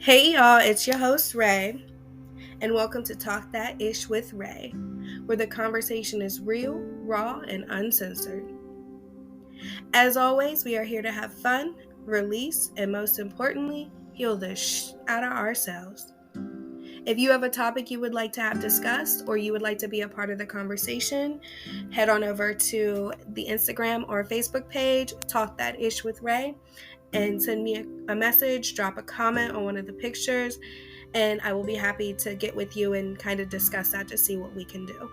Hey y'all, it's your host Ray, and welcome to Talk That Ish with Ray, where the conversation is real, raw, and uncensored. As always, we are here to have fun, release, and most importantly, heal the out of ourselves. If you have a topic you would like to have discussed or you would like to be a part of the conversation, head on over to the Instagram or Facebook page, Talk That Ish with Ray, and send me a message, drop a comment on one of the pictures, and I will be happy to get with you and kind of discuss that to see what we can do.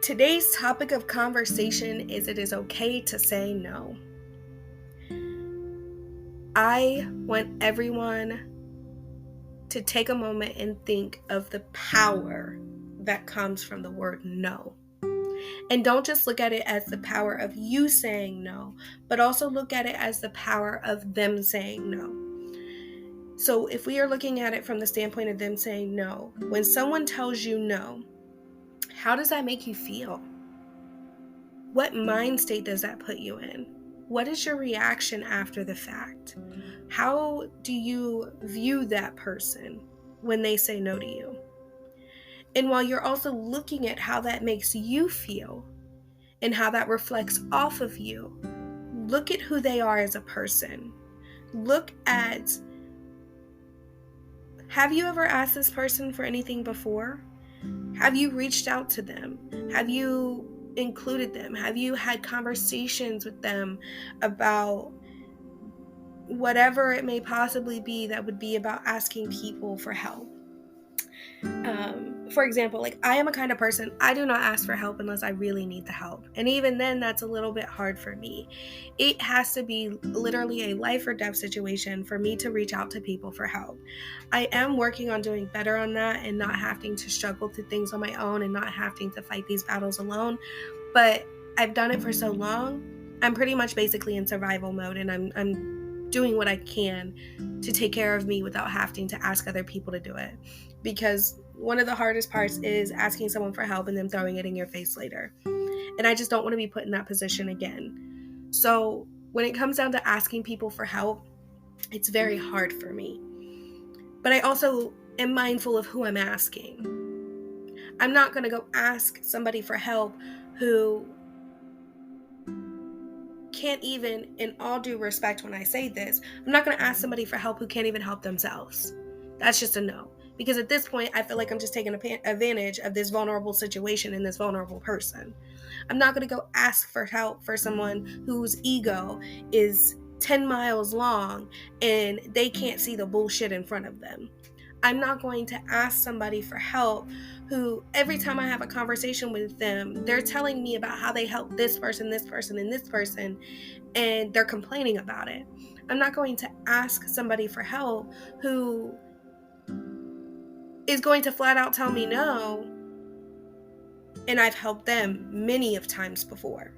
Today's topic of conversation is it is okay to say no. I want everyone to take a moment and think of the power that comes from the word no. And don't just look at it as the power of you saying no, but also look at it as the power of them saying no. So if we are looking at it from the standpoint of them saying no, when someone tells you no, how does that make you feel? What mind state does that put you in? What is your reaction after the fact? How do you view that person when they say no to you? And while you're also looking at how that makes you feel and how that reflects off of you, look at who they are as a person. Look at, have you ever asked this person for anything before? Have you reached out to them? Have you included them? Have you had conversations with them about whatever it may possibly be that would be about asking people for help? For example, like I am a kind of person, I do not ask for help unless I really need the help. And even then, that's a little bit hard for me. It has to be literally a life or death situation for me to reach out to people for help. I am working on doing better on that and not having to struggle through things on my own and not having to fight these battles alone. But I've done it for so long, I'm pretty much basically in survival mode, and I'm doing what I can to take care of me without having to ask other people to do it. Because one of the hardest parts is asking someone for help and then throwing it in your face later. And I just don't want to be put in that position again. So when it comes down to asking people for help, it's very hard for me. But I also am mindful of who I'm asking. I'm not going to go ask somebody for help who can't even, in all due respect when I say this, I'm not going to ask somebody for help who can't even help themselves. That's just a no. Because at this point, I feel like I'm just taking advantage of this vulnerable situation and this vulnerable person. I'm not going to go ask for help for someone whose ego is 10 miles long and they can't see the bullshit in front of them. I'm not going to ask somebody for help who every time I have a conversation with them, they're telling me about how they helped this person, and this person, and they're complaining about it. I'm not going to ask somebody for help who is going to flat out tell me no, and I've helped them many of times before.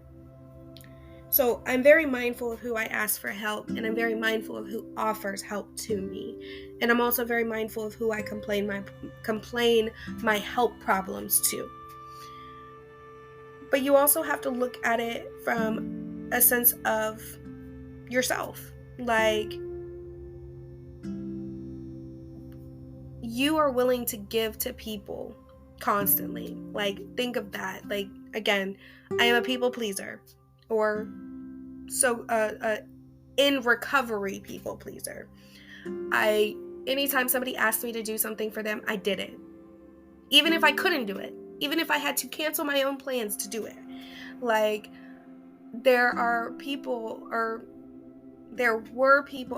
So I'm very mindful of who I ask for help, and I'm very mindful of who offers help to me. And I'm also very mindful of who I complain my help problems to. But you also have to look at it from a sense of yourself. Like, you are willing to give to people constantly. Like, think of that. Like, again, I am a people pleaser, or so in recovery people pleaser. Anytime somebody asked me to do something for them, I did it. Even if I couldn't do it, even if I had to cancel my own plans to do it. Like, there were people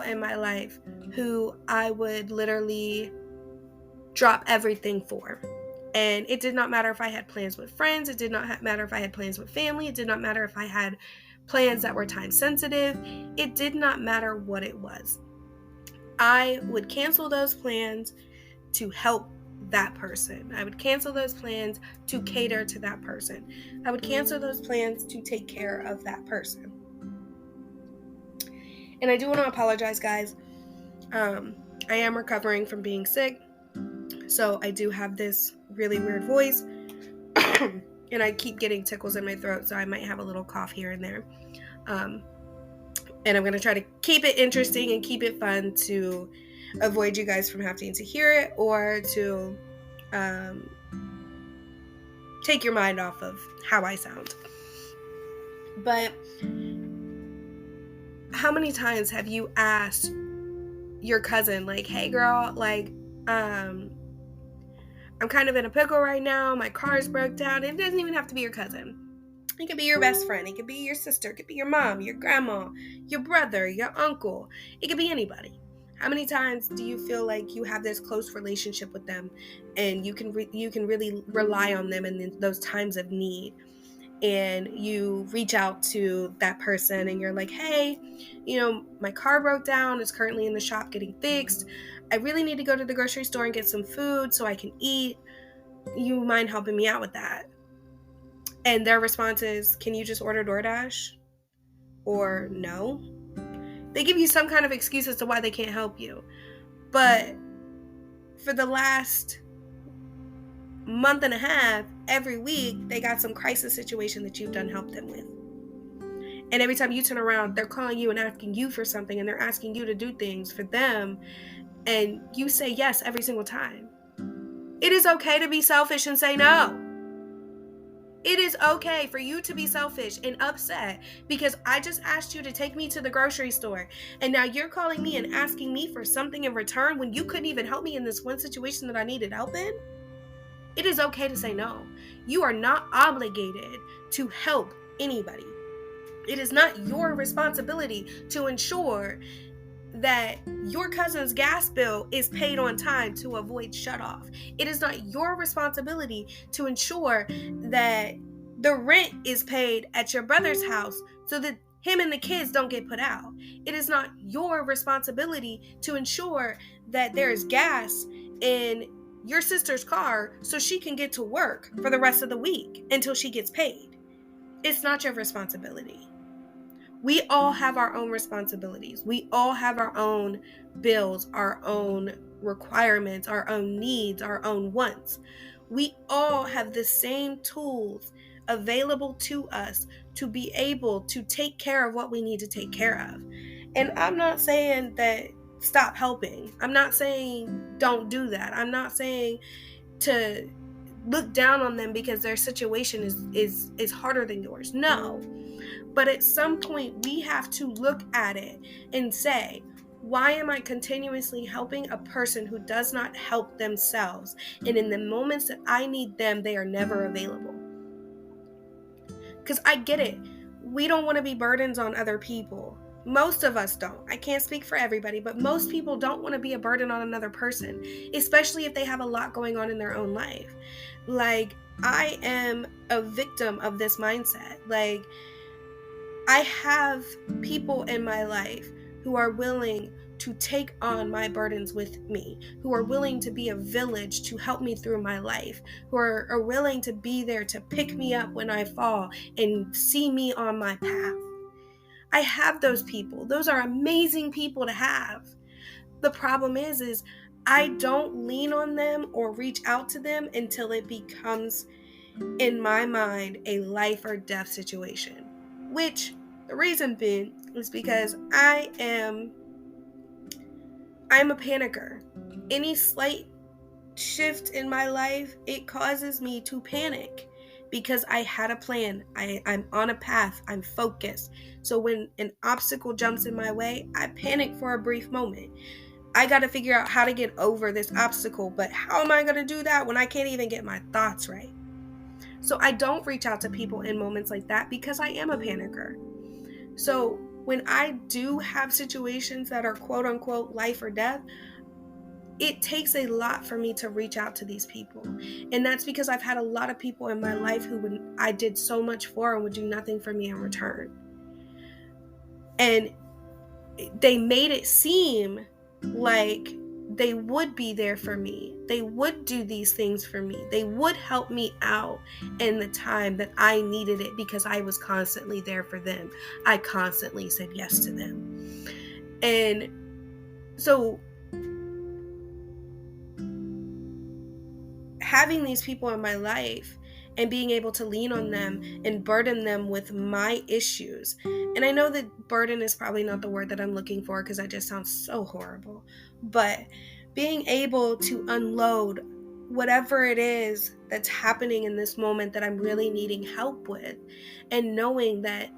in my life who I would literally drop everything for. And it did not matter if I had plans with friends. It did not matter if I had plans with family. It did not matter if I had plans that were time sensitive. It did not matter what it was. I would cancel those plans to help that person. I would cancel those plans to cater to that person. I would cancel those plans to take care of that person. And I do want to apologize, guys. I am recovering from being sick, so I do have this really weird voice, and I keep getting tickles in my throat, so I might have a little cough here and there. And I'm going to try to keep it interesting and keep it fun to avoid you guys from having to hear it or to take your mind off of how I sound. But how many times have you asked your cousin, like, hey girl, like, I'm kind of in a pickle right now, my car's broke down? It doesn't even have to be your cousin. It could be your best friend, it could be your sister, it could be your mom, your grandma, your brother, your uncle. It could be anybody. How many times do you feel like you have this close relationship with them and you can really rely on them in those times of need? And you reach out to that person and you're like, hey, my car broke down, it's currently in the shop getting fixed. I really need to go to the grocery store and get some food so I can eat. You mind helping me out with that? And their response is, can you just order DoorDash? Or no. They give you some kind of excuse as to why they can't help you. But for the last month and a half, every week, they got some crisis situation that you've done help them with. And every time you turn around, they're calling you and asking you for something, and they're asking you to do things for them, and you say yes every single time. It is okay to be selfish and say no. It is okay for you to be selfish and upset because I just asked you to take me to the grocery store, and now you're calling me and asking me for something in return when you couldn't even help me in this one situation that I needed help in. It is okay to say no. You are not obligated to help anybody. It is not your responsibility to ensure that your cousin's gas bill is paid on time to avoid shutoff. It is not your responsibility to ensure that the rent is paid at your brother's house so that him and the kids don't get put out. It is not your responsibility to ensure that there is gas in your sister's car so she can get to work for the rest of the week until she gets paid. It's not your responsibility. We all have our own responsibilities. We all have our own bills, our own requirements, our own needs, our own wants. We all have the same tools available to us to be able to take care of what we need to take care of. And I'm not saying that stop helping. I'm not saying don't do that. I'm not saying to look down on them because their situation is harder than yours. No. But at some point, we have to look at it and say, why am I continuously helping a person who does not help themselves? And in the moments that I need them, they are never available. Because I get it. We don't want to be burdens on other people. Most of us don't. I can't speak for everybody, but most people don't want to be a burden on another person, especially if they have a lot going on in their own life. Like, I am a victim of this mindset. Like, I have people in my life who are willing to take on my burdens with me, who are willing to be a village to help me through my life, who are willing to be there to pick me up when I fall and see me on my path. I have those people. Those are amazing people to have. The problem is I don't lean on them or reach out to them until it becomes, in my mind, a life or death situation. Which the reason being is because I'm a panicker. Any slight shift in my life, it causes me to panic because I had a plan. I'm on a path. I'm focused. So when an obstacle jumps in my way, I panic for a brief moment. I got to figure out how to get over this obstacle, but how am I going to do that when I can't even get my thoughts right? So I don't reach out to people in moments like that because I am a panicker. So when I do have situations that are quote unquote life or death, it takes a lot for me to reach out to these people. And that's because I've had a lot of people in my life who I did so much for and would do nothing for me in return. And they made it seem like they would be there for me. They would do these things for me. They would help me out in the time that I needed it because I was constantly there for them. I constantly said yes to them. And so having these people in my life and being able to lean on them and burden them with my issues. And I know that burden is probably not the word that I'm looking for because that just sounds so horrible. But being able to unload whatever it is that's happening in this moment that I'm really needing help with, and knowing that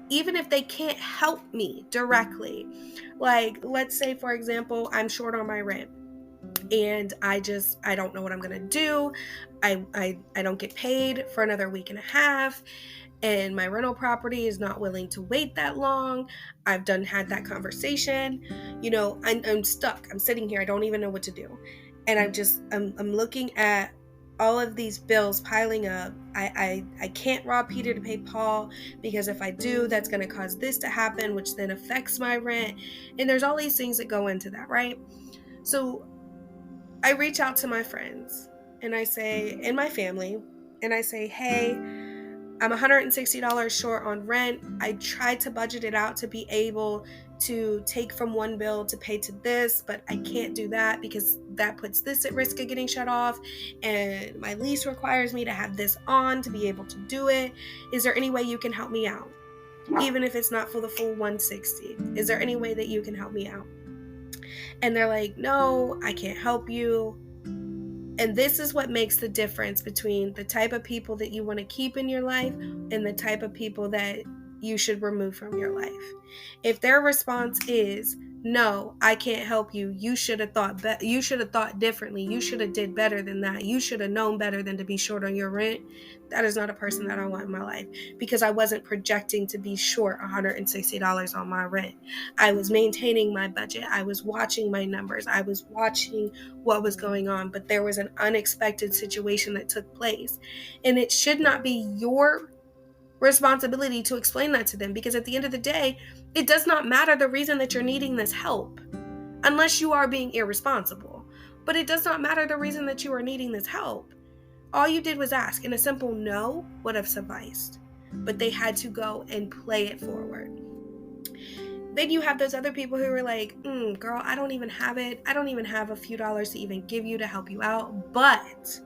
even if they can't help me directly, like let's say for example, I'm short on my rent and I don't know what I'm gonna do. I don't get paid for another week and a half, and my rental property is not willing to wait that long. I've had that conversation. I'm stuck. I'm sitting here. I don't even know what to do. And I'm looking at all of these bills piling up. I can't rob Peter to pay Paul, because if I do, that's going to cause this to happen, which then affects my rent. And there's all these things that go into that, right? So I reach out to my friends and I say, and my family, and I say, hey, I'm $160 short on rent. I tried to budget it out to be able to take from one bill to pay to this, but I can't do that because that puts this at risk of getting shut off. And my lease requires me to have this on to be able to do it. Is there any way you can help me out? Even if it's not for the full 160. Is there any way that you can help me out? And they're like, no, I can't help you. And this is what makes the difference between the type of people that you want to keep in your life and the type of people that you should remove from your life. If their response is, no, I can't help you. You should have thought differently. You should have did better than that. You should have known better than to be short on your rent. That is not a person that I want in my life, because I wasn't projecting to be short $160 on my rent. I was maintaining my budget. I was watching my numbers. I was watching what was going on, but there was an unexpected situation that took place. And it should not be your responsibility to explain that to them, because at the end of the day, it does not matter the reason that you're needing this help, unless you are being irresponsible. But it does not matter the reason that you are needing this help. All you did was ask, and a simple no would have sufficed. But they had to go and play it forward. Then you have those other people who are like, girl, I don't even have it. I don't even have a few dollars to even give you to help you out. But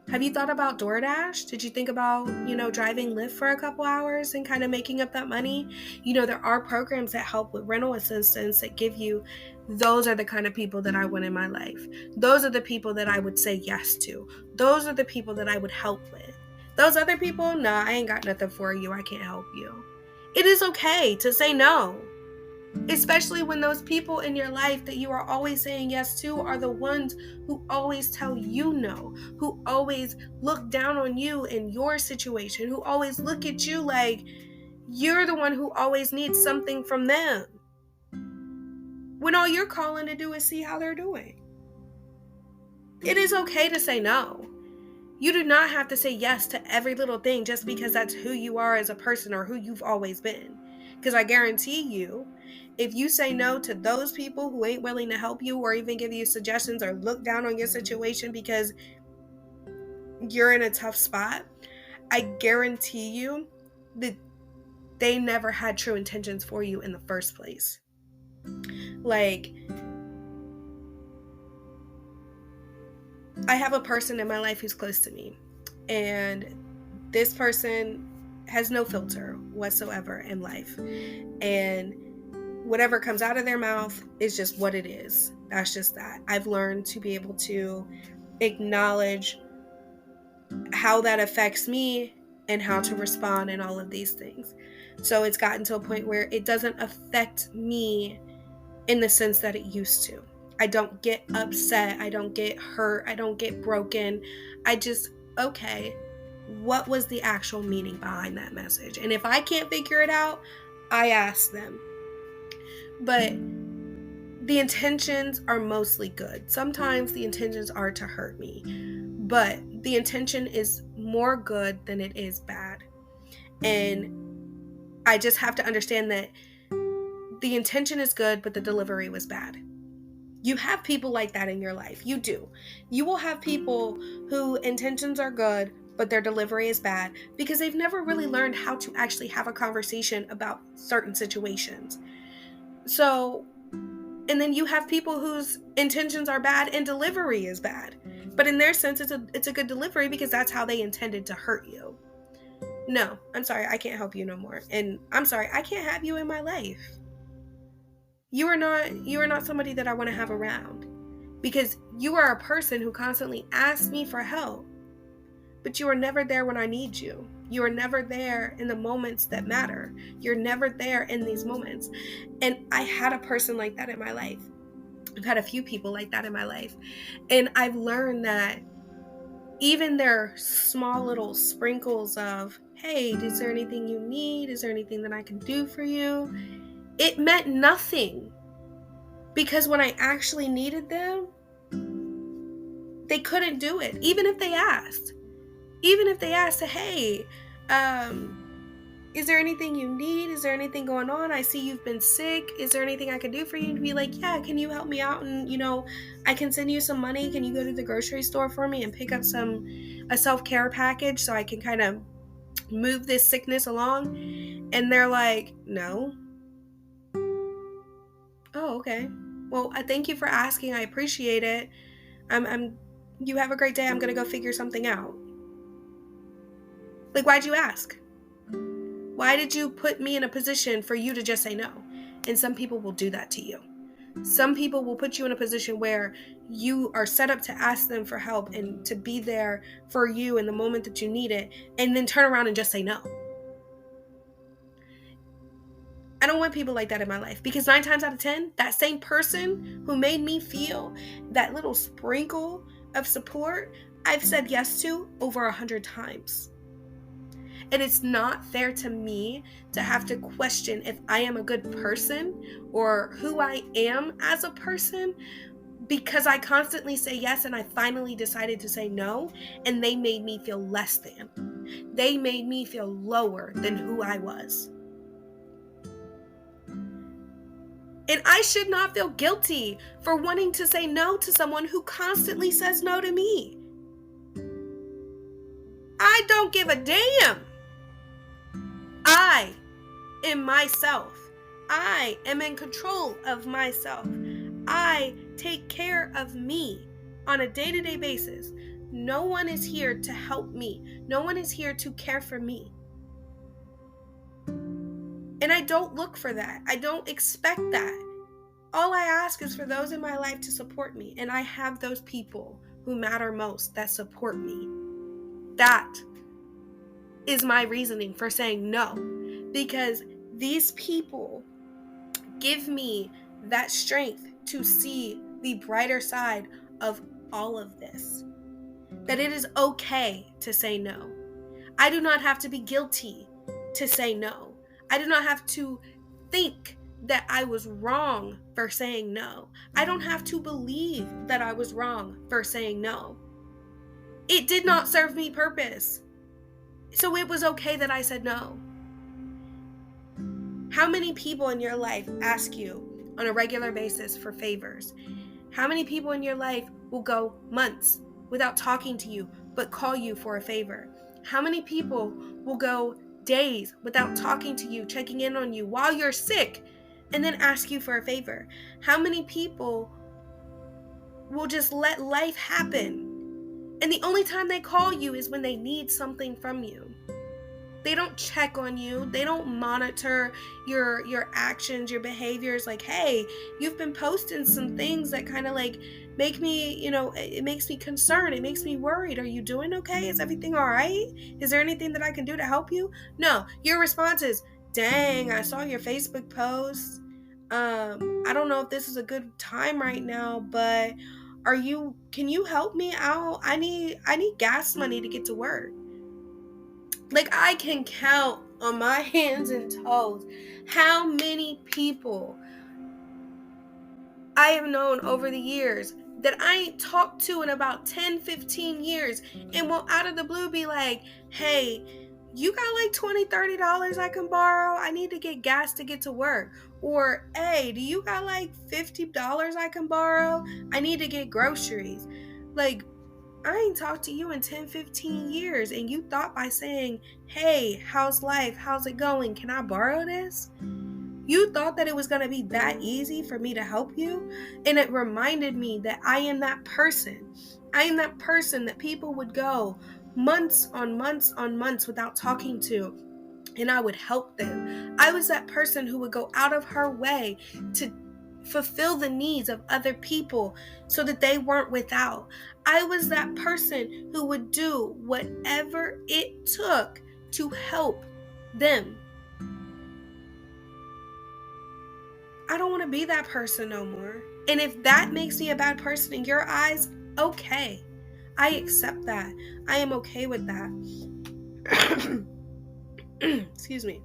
have you thought about DoorDash? Did you think about, driving Lyft for a couple hours and kind of making up that money? There are programs that help with rental assistance that give you. Those are the kind of people that I want in my life. Those are the people that I would say yes to. Those are the people that I would help with. Those other people, nah, I ain't got nothing for you. I can't help you. It is okay to say no. Especially when those people in your life that you are always saying yes to are the ones who always tell you no, who always look down on you in your situation, who always look at you like you're the one who always needs something from them, when all you're calling to do is see how they're doing. It is okay to say no. You do not have to say yes to every little thing just because that's who you are as a person or who you've always been. Because I guarantee you, if you say no to those people who ain't willing to help you or even give you suggestions or look down on your situation because you're in a tough spot, I guarantee you that they never had true intentions for you in the first place. Like, I have a person in my life who's close to me, and this person has no filter whatsoever in life, and whatever comes out of their mouth is just what it is. That's just that. I've learned to be able to acknowledge how that affects me and how to respond and all of these things. So it's gotten to a point where it doesn't affect me in the sense that it used to. I don't get upset. I don't get hurt. I don't get broken. I just, okay, what was the actual meaning behind that message? And if I can't figure it out, I ask them. But the intentions are mostly good. Sometimes the intentions are to hurt me, but the intention is more good than it is bad. And I just have to understand that the intention is good, but the delivery was bad. You have people like that in your life. You do. You will have people who intentions are good, but their delivery is bad because they've never really learned how to actually have a conversation about certain situations. So, and then you have people whose intentions are bad and delivery is bad. But in their sense, it's a good delivery because that's how they intended to hurt you. No, I'm sorry, I can't help you no more. And I'm sorry, I can't have you in my life. You are not somebody that I want to have around, because you are a person who constantly asks me for help, but you are never there when I need you. You are never there in the moments that matter. You're never there in these moments. And I had a person like that in my life. I've had a few people like that in my life. And I've learned that even their small little sprinkles of, hey, is there anything you need? Is there anything that I can do for you? It meant nothing. Because when I actually needed them, they couldn't do it. Even if they asked. Even if they asked, hey, is there anything you need? Is there anything going on? I see you've been sick. Is there anything I can do for you? And be like, yeah, can you help me out? And, I can send you some money. Can you go to the grocery store for me and pick up a self-care package so I can kind of move this sickness along? And they're like, no. Oh, okay. Well, I thank you for asking. I appreciate it. You have a great day. I'm going to go figure something out. Like, why'd you ask? Why did you put me in a position for you to just say no? And some people will do that to you. Some people will put you in a position where you are set up to ask them for help and to be there for you in the moment that you need it, and then turn around and just say no. I don't want people like that in my life, because 9 times out of 10, that same person who made me feel that little sprinkle of support, I've said yes to over 100 times. And it's not fair to me to have to question if I am a good person or who I am as a person, because I constantly say yes and I finally decided to say no, and they made me feel less than. They made me feel lower than who I was. And I should not feel guilty for wanting to say no to someone who constantly says no to me. I don't give a damn. I am myself. I am in control of myself. I take care of me on a day-to-day basis. No one is here to help me. No one is here to care for me. And I don't look for that. I don't expect that. All I ask is for those in my life to support me. And I have those people who matter most that support me. That is my reasoning for saying no, because these people give me that strength to see the brighter side of all of this, that it is okay to say no. I do not have to be guilty to say no. I do not have to think that I was wrong for saying no. I don't have to believe that I was wrong for saying no. It did not serve me purpose. So it was okay that I said no. How many people in your life ask you on a regular basis for favors? How many people in your life will go months without talking to you but call you for a favor? How many people will go days without talking to you, checking in on you while you're sick, and then ask you for a favor? How many people will just let life happen? And the only time they call you is when they need something from you. They don't check on you. They don't monitor your actions, your behaviors. Like, hey, you've been posting some things that kind of like make me, it makes me concerned. It makes me worried. Are you doing okay? Is everything all right? Is there anything that I can do to help you? No, your response is, dang, I saw your Facebook post. I don't know if this is a good time right now, but can you help me out? I need gas money to get to work. Like, I can count on my hands and toes how many people I have known over the years that I ain't talked to in about 10, 15 years, and will out of the blue be like, hey, you got like $20, $30 I can borrow? I need to get gas to get to work. Or, hey, do you got like $50 I can borrow? I need to get groceries. Like, I ain't talked to you in 10, 15 years, and you thought by saying, hey, how's life? How's it going? Can I borrow this? You thought that it was going to be that easy for me to help you? And it reminded me that I am that person. I am that person that people would go months on months on months without talking to, and I would help them. I was that person who would go out of her way to fulfill the needs of other people so that they weren't without. I was that person who would do whatever it took to help them. I don't want to be that person no more. And if that makes me a bad person in your eyes, okay. I accept that. I am okay with that. Excuse me.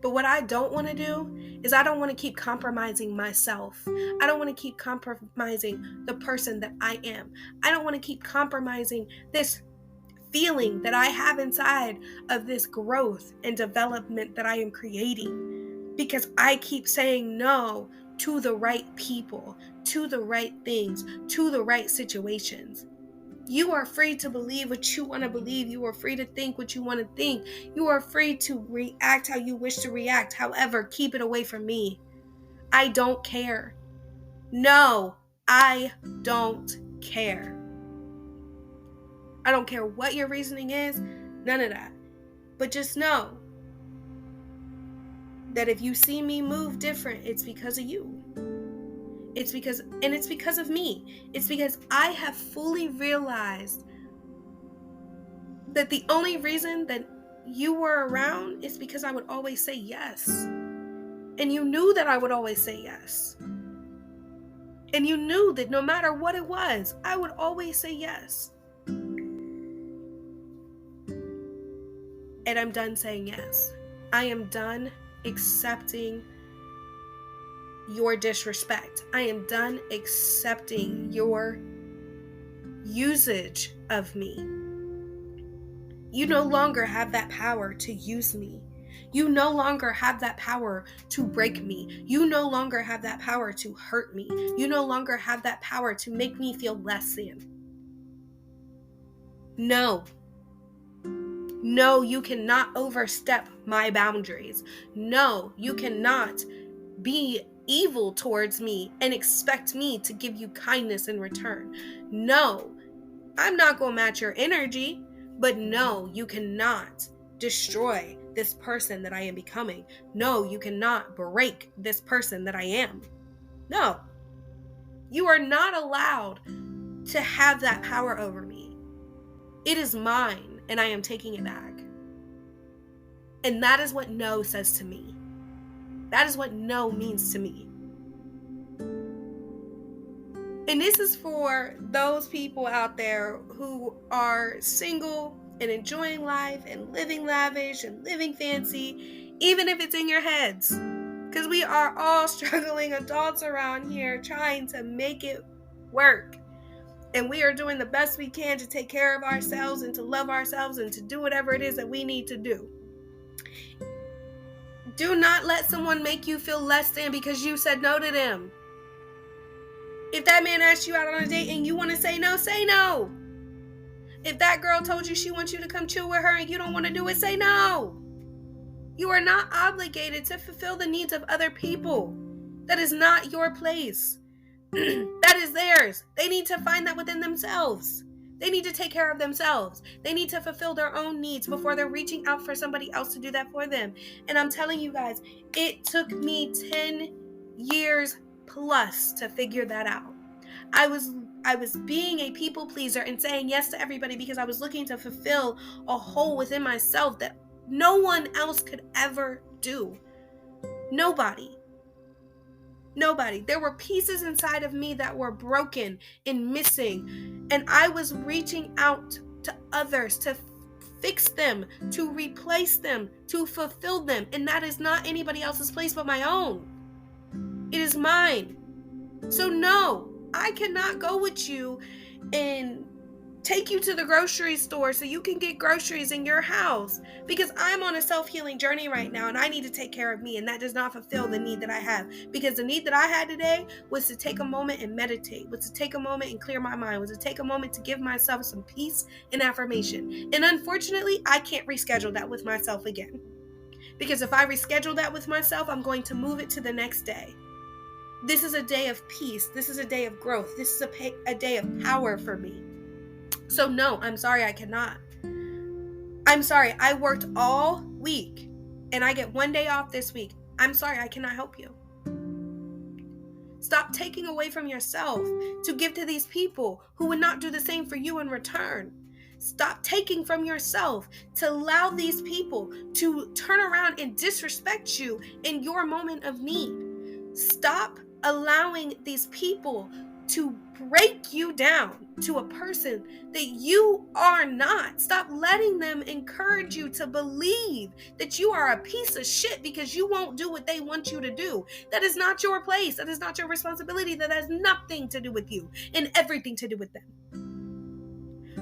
But what I don't want to do is I don't want to keep compromising myself. I don't want to keep compromising the person that I am. I don't want to keep compromising this feeling that I have inside of this growth and development that I am creating, because I keep saying no to the right people, to the right things, to the right situations. You are free to believe what you want to believe. You are free to think what you want to think. You are free to react how you wish to react. However, keep it away from me. I don't care. No, I don't care. I don't care what your reasoning is. None of that. But just know that if you see me move different, it's because of you. It's because of me. It's because I have fully realized that the only reason that you were around is because I would always say yes. And you knew that I would always say yes. And you knew that no matter what it was, I would always say yes. And I'm done saying yes. I am done accepting your disrespect. I am done accepting your usage of me. You no longer have that power to use me. You no longer have that power to break me. You no longer have that power to hurt me. You no longer have that power to make me feel less than. No. No, you cannot overstep my boundaries. No, you cannot be evil towards me and expect me to give you kindness in return. No, I'm not going to match your energy, but no, you cannot destroy this person that I am becoming. No, you cannot break this person that I am. No, you are not allowed to have that power over me. It is mine, and I am taking it back. And that is what no says to me. That is what no means to me. And this is for those people out there who are single and enjoying life and living lavish and living fancy, even if it's in your heads. Because we are all struggling adults around here trying to make it work. And we are doing the best we can to take care of ourselves and to love ourselves and to do whatever it is that we need to do. Do not let someone make you feel less than because you said no to them. If that man asked you out on a date and you want to say no, say no. If that girl told you she wants you to come chill with her and you don't want to do it, say no. You are not obligated to fulfill the needs of other people. That is not your place. That is theirs. They need to find that within themselves. They need to take care of themselves. They need to fulfill their own needs before they're reaching out for somebody else to do that for them. And I'm telling you guys, it took me 10 years plus to figure that out. I was being a people pleaser and saying yes to everybody because I was looking to fulfill a hole within myself that no one else could ever do. Nobody. There were pieces inside of me that were broken and missing, and I was reaching out to others to fix them, to replace them, to fulfill them, and that is not anybody else's place but my own. It is mine. So no, I cannot go with you and take you to the grocery store so you can get groceries in your house, because I'm on a self-healing journey right now and I need to take care of me, and that does not fulfill the need that I have, because the need that I had today was to take a moment and meditate, was to take a moment and clear my mind, was to take a moment to give myself some peace and affirmation. And unfortunately, I can't reschedule that with myself again. Because if I reschedule that with myself, I'm going to move it to the next day. This is a day of peace. This is a day of growth. This is a day of power for me. So no, I'm sorry, I cannot. I'm sorry, I worked all week and I get one day off this week. I'm sorry, I cannot help you. Stop taking away from yourself to give to these people who would not do the same for you in return. Stop taking from yourself to allow these people to turn around and disrespect you in your moment of need. Stop allowing these people to break you down to a person that you are not. Stop letting them encourage you to believe that you are a piece of shit because you won't do what they want you to do. That is not your place. That is not your responsibility. That has nothing to do with you and everything to do with them.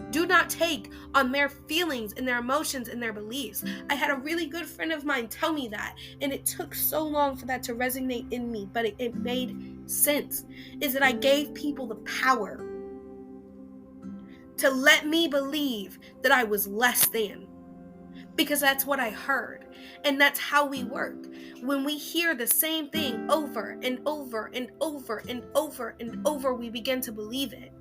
Do not take on their feelings and their emotions and their beliefs. I had a really good friend of mine tell me that, and it took so long for that to resonate in me, but it made sense. Is that I gave people the power to let me believe that I was less than, because that's what I heard, and that's how we work. When we hear the same thing over and over and over and over and over, we begin to believe it.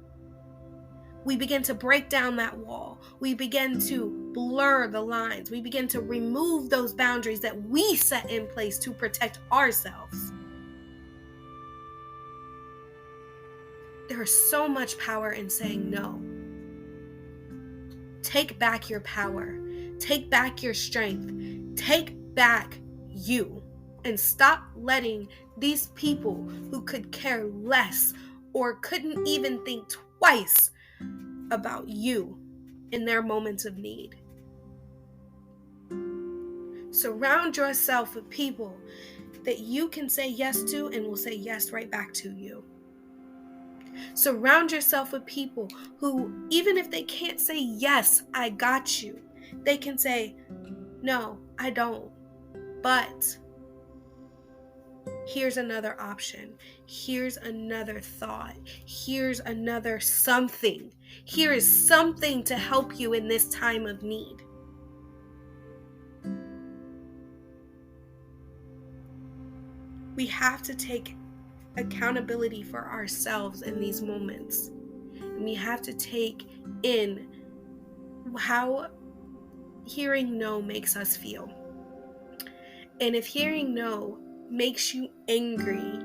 We begin to break down that wall. We begin to blur the lines. We begin to remove those boundaries that we set in place to protect ourselves. There is so much power in saying no. Take back your power. Take back your strength. Take back you. And stop letting these people who could care less or couldn't even think twice about you in their moments of need. Surround yourself with people that you can say yes to and will say yes right back to you. Surround yourself with people who, even if they can't say yes, I got you, they can say, no, I don't, but here's another option. Here's another thought. Here's another something. Here is something to help you in this time of need. We have to take accountability for ourselves in these moments. And we have to take in how hearing no makes us feel. And if hearing no makes you angry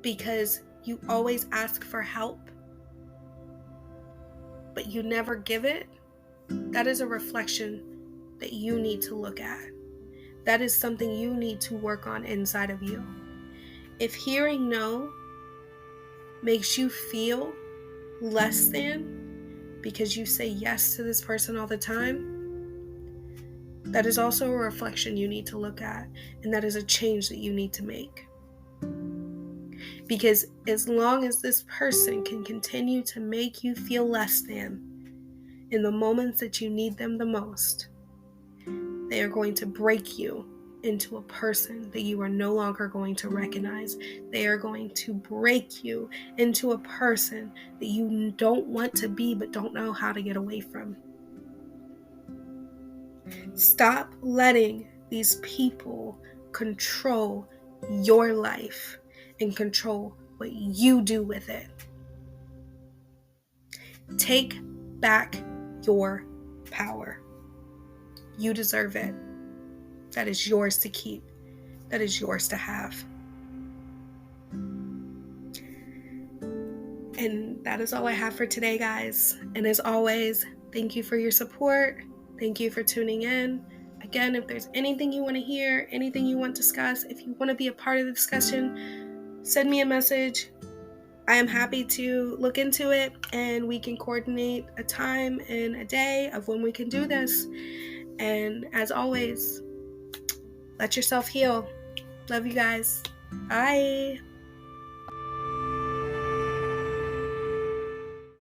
because you always ask for help, but you never give it, that is a reflection that you need to look at. That is something you need to work on inside of you. If hearing no makes you feel less than because you say yes to this person all the time, that is also a reflection you need to look at, and that is a change that you need to make. Because as long as this person can continue to make you feel less than in the moments that you need them the most, they are going to break you into a person that you are no longer going to recognize. They are going to break you into a person that you don't want to be but don't know how to get away from. Stop letting these people control your life and control what you do with it. Take back your power. You deserve it. That is yours to keep. That is yours to have. And that is all I have for today, guys. And as always, thank you for your support. Thank you for tuning in. Again, if there's anything you want to hear, anything you want to discuss, if you want to be a part of the discussion, send me a message. I am happy to look into it, and we can coordinate a time and a day of when we can do this. And as always, let yourself heal. Love you guys. Bye.